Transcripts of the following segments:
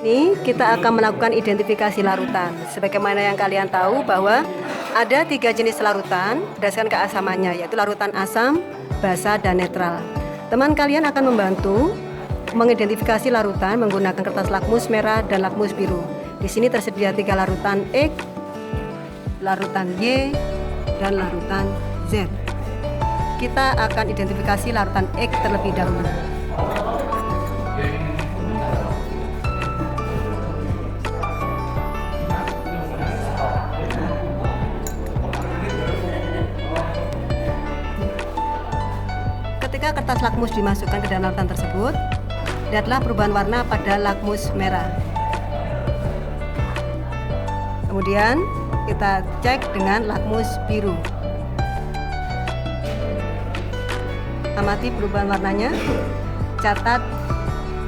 Ini kita akan melakukan identifikasi larutan. Sebagaimana yang kalian tahu bahwa ada 3 jenis larutan berdasarkan keasamannya, yaitu larutan asam, basa, dan netral. Teman kalian akan membantu mengidentifikasi larutan menggunakan kertas lakmus merah dan lakmus biru. Di sini tersedia 3 larutan X, larutan Y, dan larutan Z. Kita akan identifikasi larutan X terlebih dahulu. Ketika kertas lakmus dimasukkan ke dalam larutan tersebut, lihatlah perubahan warna pada lakmus merah. Kemudian kita cek dengan lakmus biru. Amati perubahan warnanya, catat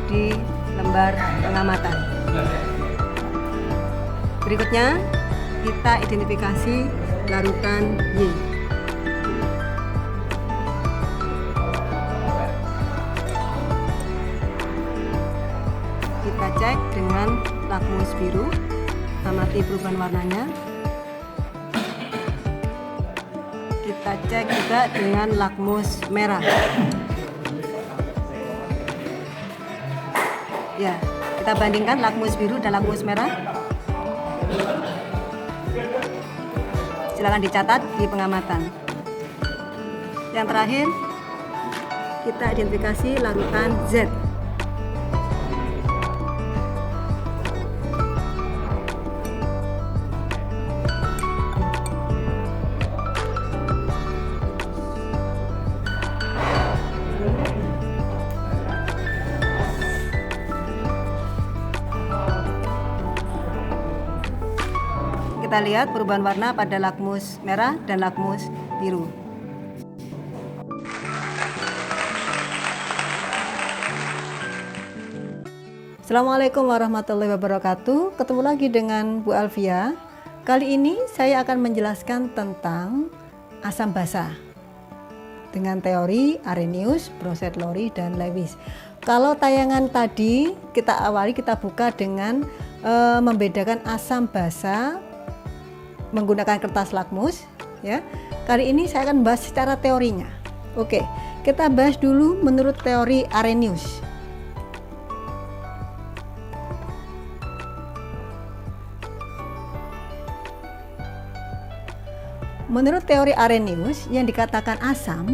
di lembar pengamatan. Berikutnya kita identifikasi larutan Y. Kita cek dengan lakmus biru, amati perubahan warnanya. Kita cek juga dengan lakmus merah. Ya, kita bandingkan lakmus biru dan lakmus merah. Silakan dicatat di pengamatan. Yang terakhir, kita identifikasi larutan Z. Kita lihat perubahan warna pada lakmus merah dan lakmus biru. Assalamualaikum warahmatullahi wabarakatuh. Ketemu lagi dengan Bu Alfia. Kali ini saya akan menjelaskan tentang asam basa dengan teori Arrhenius, Broset-Lowry, dan Lewis. Kalau tayangan tadi kita buka dengan membedakan asam basa menggunakan kertas lakmus, ya. Kali ini saya akan bahas secara teorinya. Oke, kita bahas dulu menurut teori Arrhenius. Menurut teori Arrhenius, yang dikatakan asam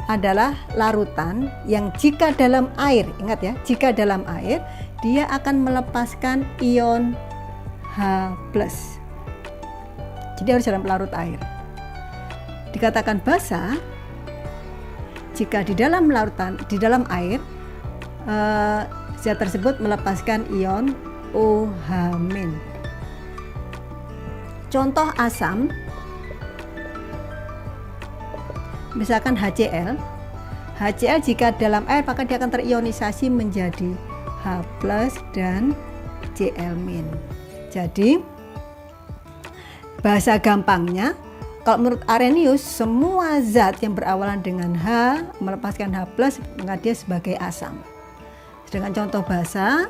adalah larutan yang jika dalam air, ingat ya, jika dalam air dia akan melepaskan ion H+. Jadi harus dalam larut air. Dikatakan basa jika di dalam air zat tersebut melepaskan ion OH-. Contoh asam misalkan HCl. HCl jika dalam air maka dia akan terionisasi menjadi H+ dan Cl-. Jadi bahasa gampangnya, kalau menurut Arrhenius semua zat yang berawalan dengan H melepaskan H+ maka dia sebagai asam. Sedangkan contoh basa,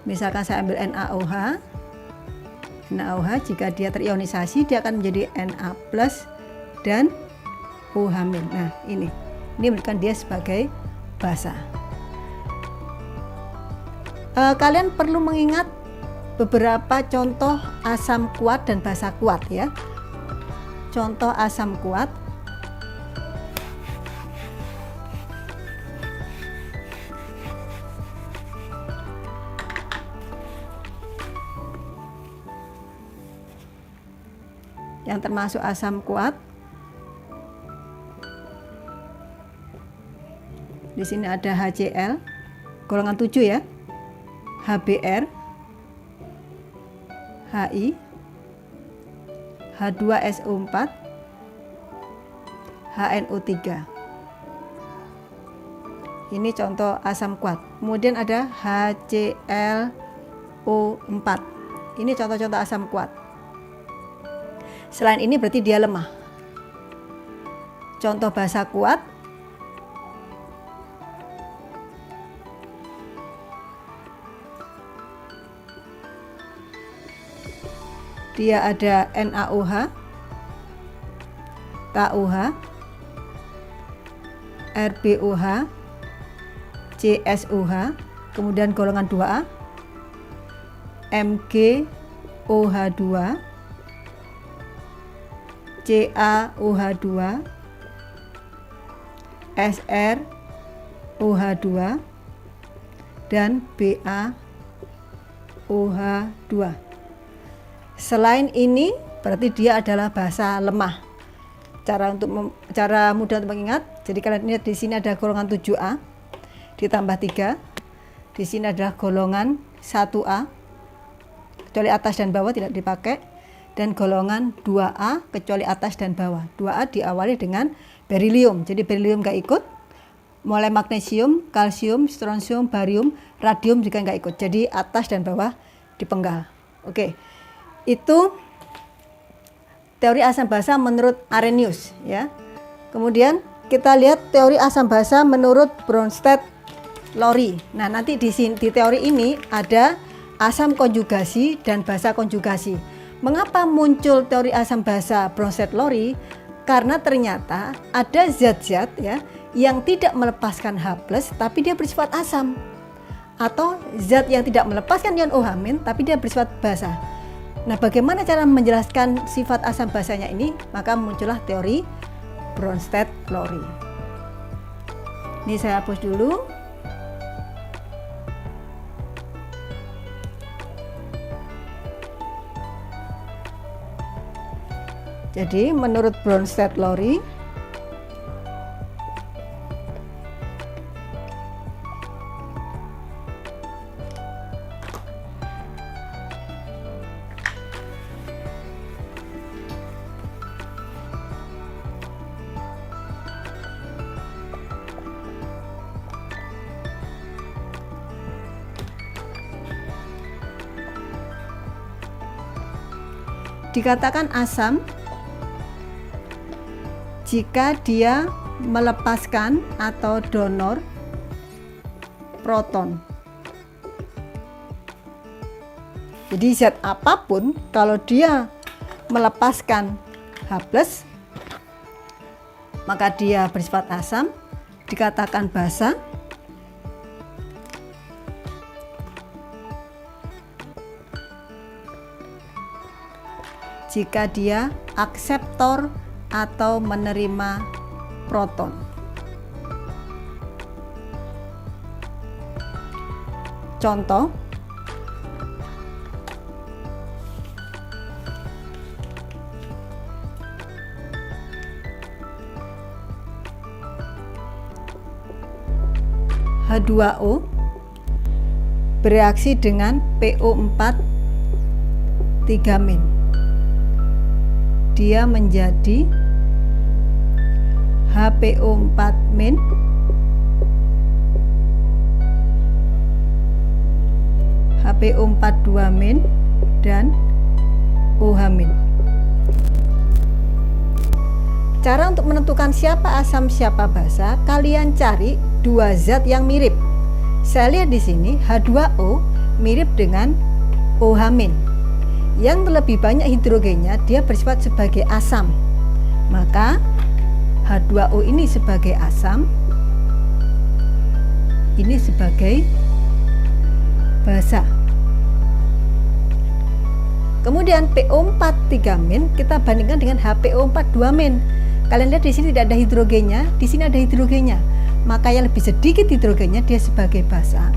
misalkan saya ambil NaOH. NaOH jika dia terionisasi dia akan menjadi Na+ dan OH-. Nah, ini menunjukkan dia sebagai basa. Kalian perlu mengingat beberapa contoh asam kuat dan basa kuat, ya. Contoh asam kuat. Yang termasuk asam kuat. Di sini ada HCl golongan 7 ya. HBr, Hi, H2SO4, HNO3. Ini contoh asam kuat. Kemudian ada HClO4. Ini contoh-contoh asam kuat. Selain ini berarti dia lemah. Contoh basa kuat. dia ada NaOH, KOH, RbOH, CSOH, kemudian golongan 2A, MgOH2, CaOH2, SrOH2, dan BaOH2. Selain ini berarti dia adalah basa lemah. Cara mudah untuk mengingat, jadi kalian lihat di sini ada golongan 7A ditambah 3. Di sini adalah golongan 1A, kecuali atas dan bawah tidak dipakai, dan golongan 2A kecuali atas dan bawah. 2A diawali dengan berilium, jadi berilium nggak ikut. Mulai magnesium, kalsium, strontium, barium, radium juga nggak ikut. Jadi atas dan bawah dipenggal. Oke, itu teori asam basa menurut Arrhenius ya. Kemudian kita lihat teori asam basa menurut Bronsted-Lowry. Nah, nanti di teori ini ada asam konjugasi dan basa konjugasi. Mengapa muncul teori asam basa Bronsted-Lowry? Karena ternyata ada zat-zat ya yang tidak melepaskan H+ tapi dia bersifat asam, atau zat yang tidak melepaskan ion OH- tapi dia bersifat basa. Nah, bagaimana cara menjelaskan sifat asam basanya ini? Maka muncullah teori Bronsted-Lowry. Ini saya hapus dulu. Jadi menurut Bronsted-Lowry, dikatakan asam jika dia melepaskan atau donor proton. Jadi zat apapun kalau dia melepaskan H+, maka dia bersifat asam, dikatakan basa. Jika dia akseptor atau menerima proton. Contoh, H2O bereaksi dengan PO4 3-. Dia menjadi HPO4-, HPO42-, dan OH-. Cara untuk menentukan siapa asam siapa basa, kalian cari dua zat yang mirip. Saya lihat di sini H2O mirip dengan OH-. Yang lebih banyak hidrogennya dia bersifat sebagai asam, maka H2O ini sebagai asam, ini sebagai basa. Kemudian PO4 3- kita bandingkan dengan HPO4 2-. Kalian lihat di sini tidak ada hidrogennya, di sini ada hidrogennya, maka yang lebih sedikit hidrogennya dia sebagai basa.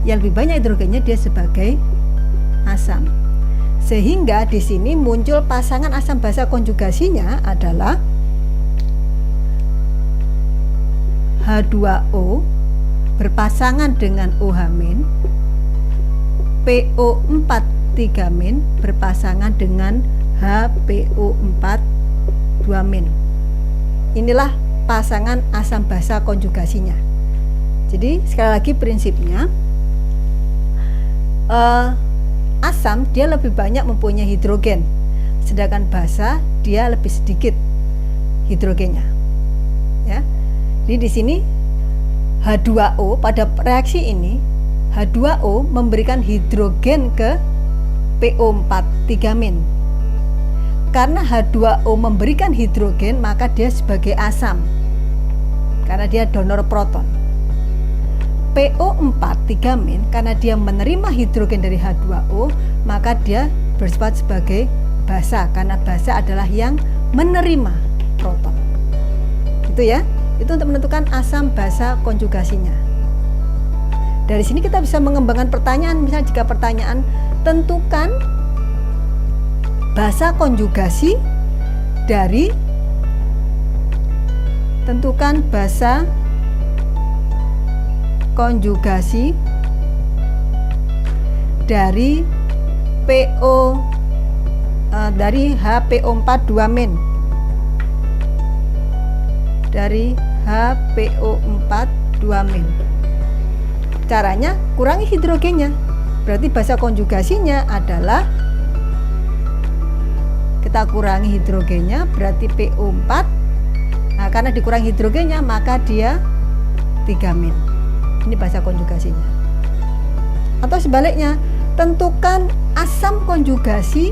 Yang lebih banyak hidrogennya dia sebagai asam. Sehingga di sini muncul pasangan asam basa konjugasinya adalah H2O berpasangan dengan OH-, PO4 3- berpasangan dengan HPO4 2-. Inilah pasangan asam basa konjugasinya. Jadi sekali lagi prinsipnya, asam dia lebih banyak mempunyai hidrogen, sedangkan basa dia lebih sedikit hidrogennya. Ya, jadi di sini H2O pada reaksi ini H2O memberikan hidrogen ke PO4 3-. Karena H2O memberikan hidrogen, maka dia sebagai asam karena dia donor proton. PO4 3- karena dia menerima hidrogen dari H2O, maka dia bersifat sebagai basa karena basa adalah yang menerima proton. Itu ya, itu untuk menentukan asam basa konjugasinya. Dari sini kita bisa mengembangkan pertanyaan, misalnya jika pertanyaan tentukan basa konjugasi dari dari HPO4 2-. Dari HPO4 2-. Caranya kurangi hidrogennya. Berarti basa konjugasinya adalah kita kurangi hidrogennya, berarti PO4. Nah, karena dikurangi hidrogennya maka dia 3-. Ini basa konjugasinya. Atau sebaliknya, tentukan asam konjugasi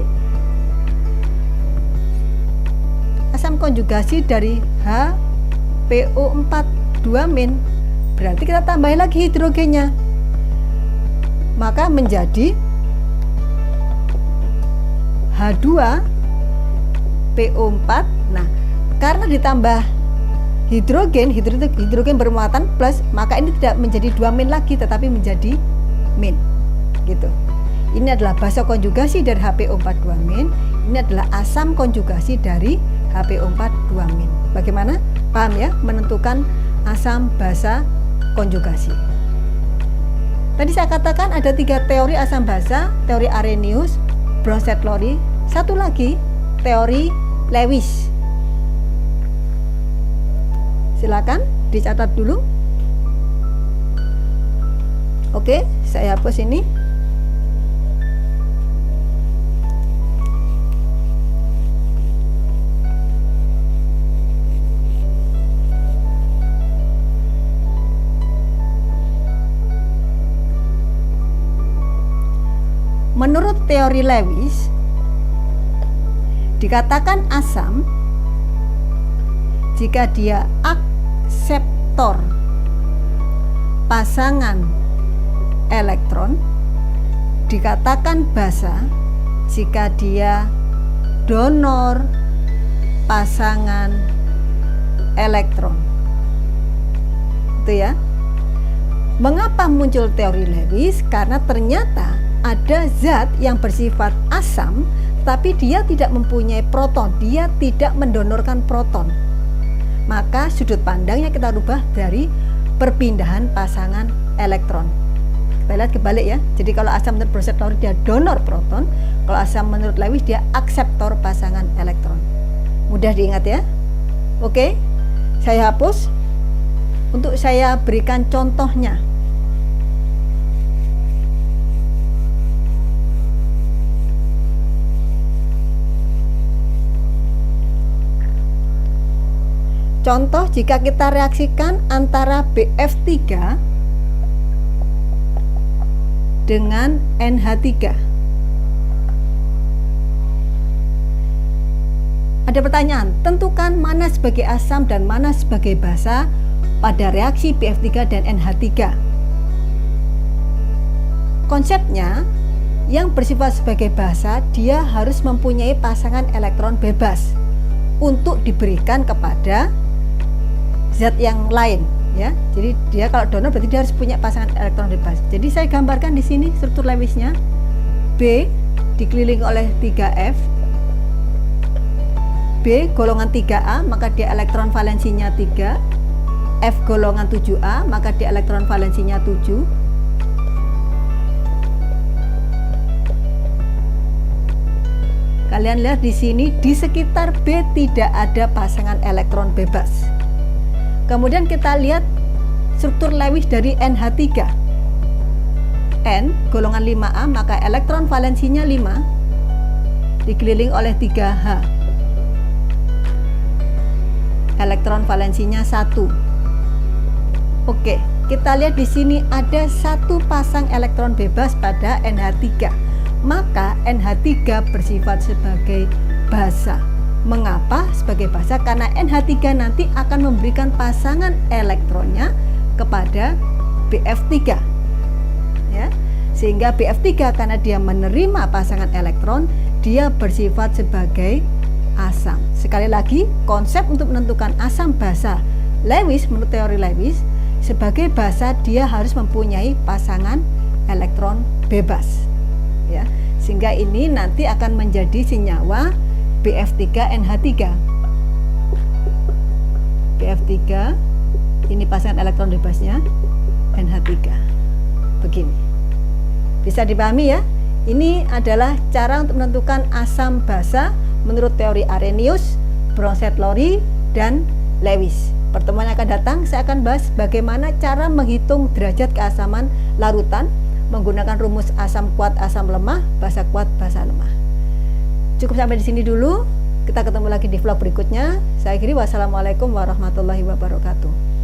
dari HPO4 2-. Berarti kita tambahin lagi hidrogennya. Maka menjadi H2PO4. Nah, karena ditambah hidrogen bermuatan plus, maka ini tidak menjadi 2- lagi tetapi menjadi min. Gitu. Ini adalah basa konjugasi dari HPO4 2-. Ini adalah asam konjugasi dari HPO4 2-. Bagaimana? Paham ya menentukan asam basa konjugasi. Tadi saya katakan ada 3 teori asam basa, teori Arrhenius, Bronsted-Lowry, satu lagi teori Lewis. Silakan dicatat dulu. Oke, saya hapus ini. Menurut teori Lewis, dikatakan asam jika dia akseptor pasangan elektron, dikatakan basa jika dia donor pasangan elektron. Itu ya. Mengapa muncul teori Lewis? Karena ternyata ada zat yang bersifat asam tapi dia tidak mempunyai proton, dia tidak mendonorkan proton. Maka sudut pandangnya kita rubah dari perpindahan pasangan elektron. Kita lihat kebalik ya. Jadi kalau asam menurut Bronsted-Lowry dia donor proton, kalau asam menurut Lewis dia akseptor pasangan elektron. Mudah diingat ya. Oke, saya hapus. Untuk saya berikan contohnya. Contoh jika kita reaksikan antara BF3 dengan NH3. Ada pertanyaan, tentukan mana sebagai asam dan mana sebagai basa pada reaksi BF3 dan NH3. Konsepnya, yang bersifat sebagai basa, dia harus mempunyai pasangan elektron bebas untuk diberikan kepada zat yang lain ya. Jadi dia kalau donor berarti dia harus punya pasangan elektron bebas. Jadi saya gambarkan di sini struktur Lewisnya. B dikelilingi oleh 3F. B golongan 3A maka dia elektron valensinya 3. F golongan 7A maka dia elektron valensinya 7. Kalian lihat di sini di sekitar B tidak ada pasangan elektron bebas. Kemudian kita lihat struktur Lewis dari NH3. N golongan 5A maka elektron valensinya 5 dikelilingi oleh 3H. Elektron valensinya 1. Oke, kita lihat di sini ada satu pasang elektron bebas pada NH3. maka NH3 bersifat sebagai basa. Mengapa sebagai basa? Karena NH3 nanti akan memberikan pasangan elektronnya kepada BF3 ya. Sehingga BF3 karena dia menerima pasangan elektron, dia bersifat sebagai asam. Sekali lagi, konsep untuk menentukan asam basa Lewis, menurut teori Lewis, sebagai basa dia harus mempunyai pasangan elektron bebas ya. Sehingga ini nanti akan menjadi senyawa BF3NH3. BF3 ini pasangan elektron bebasnya NH3. Begini. Bisa dipahami ya? Ini adalah cara untuk menentukan asam basa menurut teori Arrhenius, Bronsted-Lowry, dan Lewis. Pertemuan yang akan datang saya akan bahas bagaimana cara menghitung derajat keasaman larutan menggunakan rumus asam kuat, asam lemah, basa kuat, basa lemah. Cukup sampai di sini dulu. Kita ketemu lagi di vlog berikutnya. Saya akhiri, wassalamualaikum warahmatullahi wabarakatuh.